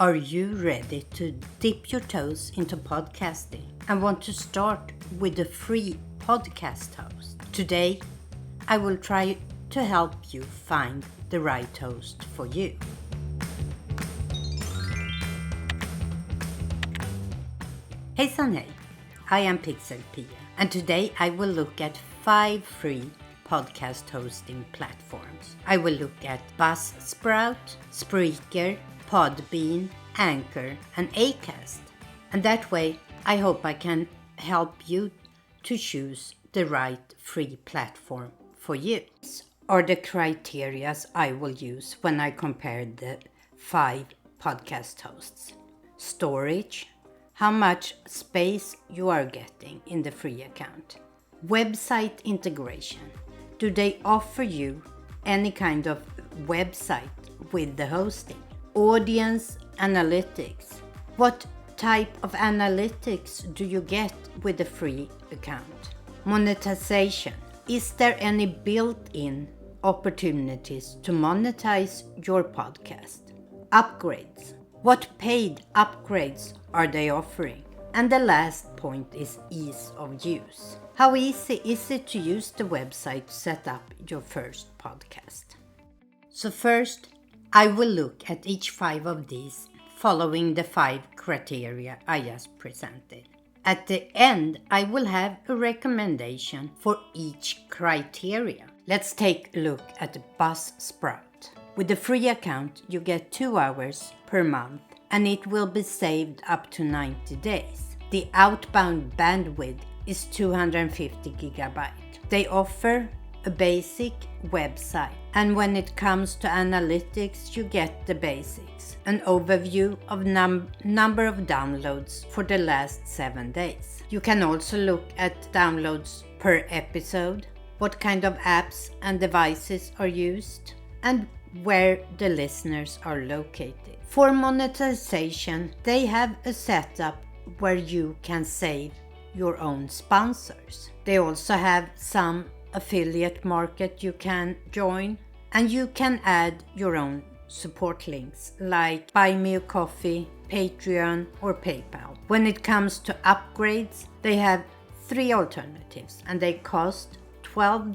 Are you ready to dip your toes into podcasting and want to start with a free podcast host? Today, I will try to help you find the right host for you. Hejsan hej! I am PixelPia, and today I will look at 5 free podcast hosting platforms. I will look at Buzzsprout, Spreaker, PodBean, Anchor, and Acast. And that way, I hope I can help you to choose the right free platform for you. These are the criteria I will use when I compare the 5 podcast hosts. Storage, how much space you are getting in the free account. Website integration. Do they offer you any kind of website with the hosting? Audience analytics. What type of analytics do you get with the free account? Monetization. Is there any built-in opportunities to monetize your podcast? Upgrades. What paid upgrades are they offering? And the last point is ease of use. How easy is it to use the website to set up your first podcast? So first, I will look at each 5 of these following the 5 criteria I just presented. At the end, I will have a recommendation for each criteria. Let's take a look at Buzzsprout. With the free account, you get 2 hours per month and it will be saved up to 90 days. The outbound bandwidth is 250 gigabytes. They offer a basic website, and when it comes to analytics, you get the basics. An overview of number of downloads for the last 7 days. You can also look at downloads per episode, what kind of apps and devices are used, and where the listeners are located. For monetization, they have a setup where you can save your own sponsors. They also have some affiliate market you can join, and you can add your own support links like Buy Me a Coffee, Patreon, or PayPal. When it comes to upgrades, they have 3 alternatives and they cost $12,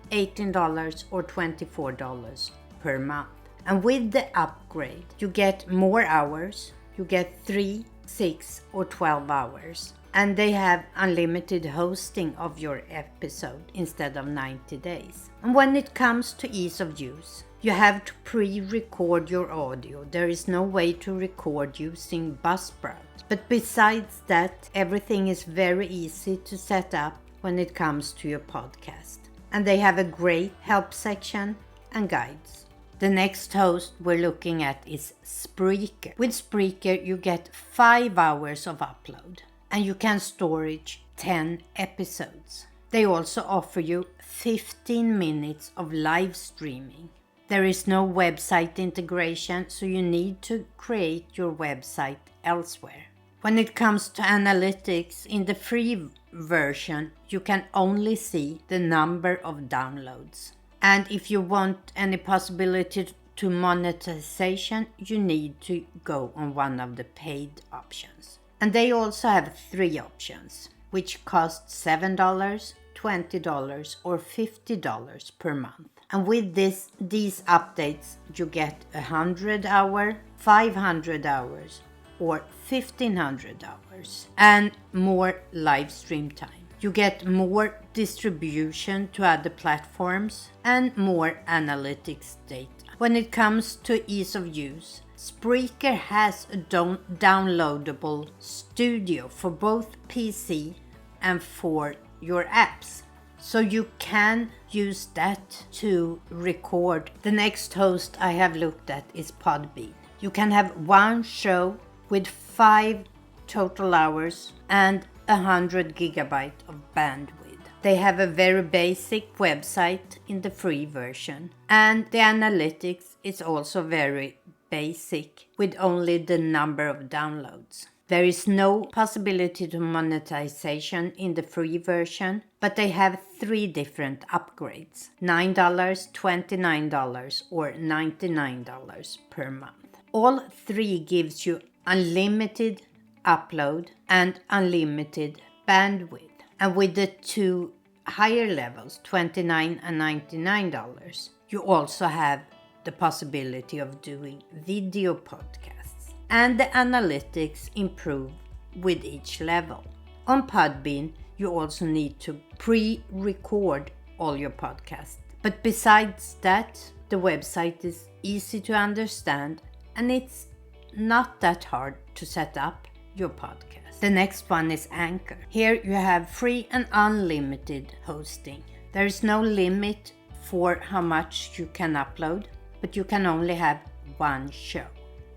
$18, or $24 per month. And with the upgrade, you get more hours. You get 3, 6, or 12 hours. And they have unlimited hosting of your episode instead of 90 days. And when it comes to ease of use, you have to pre-record your audio. There is no way to record using Buzzsprout. But besides that, everything is very easy to set up when it comes to your podcast. And they have a great help section and guides. The next host we're looking at is Spreaker. With Spreaker, you get 5 hours of upload. And you can storage 10 episodes. They also offer you 15 minutes of live streaming. There is no website integration, so you need to create your website elsewhere. When it comes to analytics, in the free version, you can only see the number of downloads. And if you want any possibility to monetization, you need to go on one of the paid options. And they also have 3 options, which cost $7, $20, or $50 per month. And with these updates, you get 100 hours, 500 hours, or 1500 hours, and more live stream time. You get more distribution to other platforms and more analytics data. When it comes to ease of use, Spreaker has a downloadable studio for both PC and for your apps. So you can use that to record. The next host I have looked at is PodBean. You can have 1 show with 5 total hours and 100 gigabytes of bandwidth. They have a very basic website in the free version, and the analytics is also very basic with only the number of downloads. There is no possibility to monetization in the free version, but they have 3 different upgrades: $9, $29, or $99 per month. all three gives you unlimited upload and unlimited bandwidth. And with the two higher levels, $29 and $99, you also have the possibility of doing video podcasts. And the analytics improve with each level. On PodBean, you also need to pre-record all your podcasts. But besides that, the website is easy to understand and it's not that hard to set up your podcast. The next one is Anchor. Here you have free and unlimited hosting. There is no limit for how much you can upload, but you can only have one show.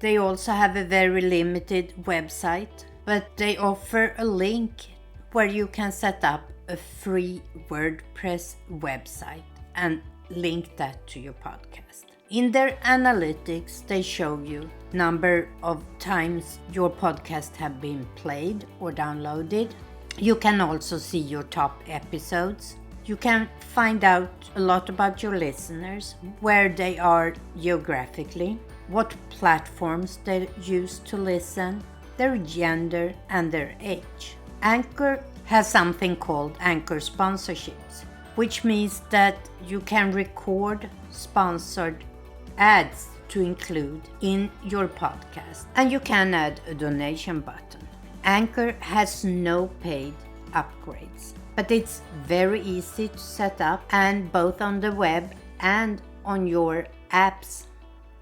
They also have a very limited website, but they offer a link where you can set up a free WordPress website and link that to your podcast. In their analytics, they show you number of times your podcast have been played or downloaded. You can also see your top episodes. You can find out a lot about your listeners, where they are geographically, what platforms they use to listen, their gender and their age. Anchor has something called Anchor sponsorships, which means that you can record sponsored ads to include in your podcast, and you can add a donation button. Anchor has no paid upgrades, but it's very easy to set up, and both on the web and on your apps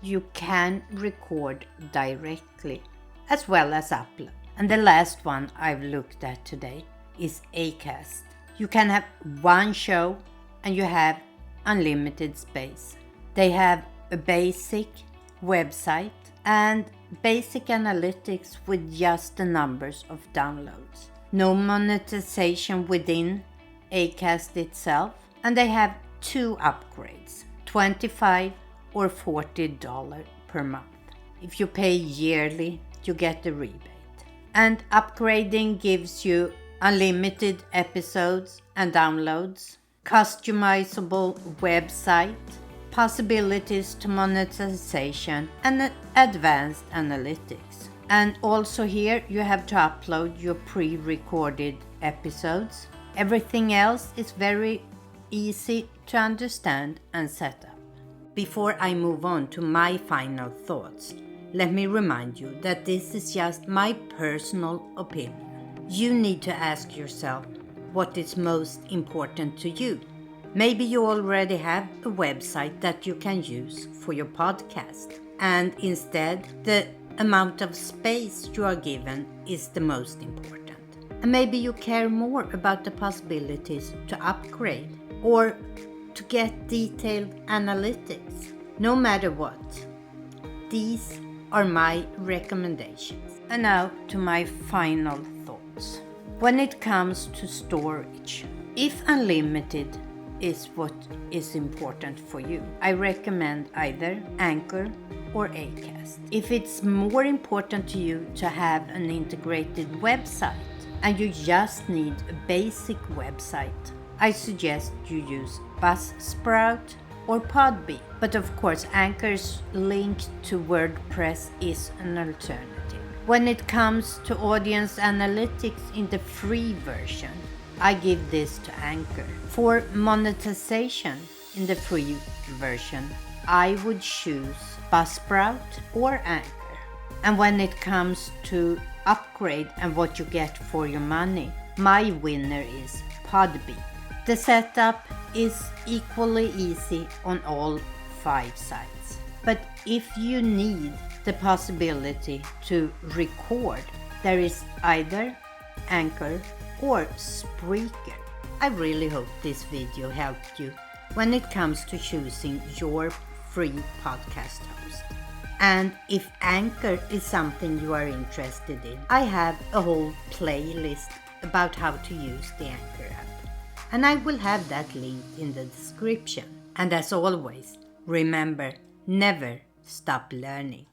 you can record directly as well as upload. And the last one I've looked at today is Acast. You can have one show and you have unlimited space. They have a basic website and basic analytics with just the numbers of downloads. No monetization within Acast itself, and they have two upgrades, $25 or $40 per month. If you pay yearly, you get the rebate. And upgrading gives you unlimited episodes and downloads, customizable website, possibilities to monetization, and advanced analytics. And also here you have to upload your pre-recorded episodes. Everything else is very easy to understand and set up. Before I move on to my final thoughts, let me remind you that this is just my personal opinion. You need to ask yourself what is most important to you. Maybe you already have a website that you can use for your podcast, and instead the amount of space you are given is the most important. And maybe you care more about the possibilities to upgrade or to get detailed analytics. No matter what, these are my recommendations. And now to my final thoughts. When it comes to storage, if unlimited is what is important for you, I recommend either Anchor or Acast. If it's more important to you to have an integrated website and you just need a basic website, I suggest you use Buzzsprout or PodBean. But of course, Anchor's link to WordPress is an alternative. When it comes to audience analytics in the free version, I give this to Anchor. For monetization in the free version, I would choose Buzzsprout or Anchor. And when it comes to upgrade and what you get for your money, my winner is PodBean. The setup is equally easy on all 5 sites. But if you need the possibility to record, there is either Anchor or Spreaker. I really hope this video helped you when it comes to choosing your free podcast host. And if Anchor is something you are interested in, I have a whole playlist about how to use the Anchor app. And I will have that linked in the description. And as always, remember, never stop learning.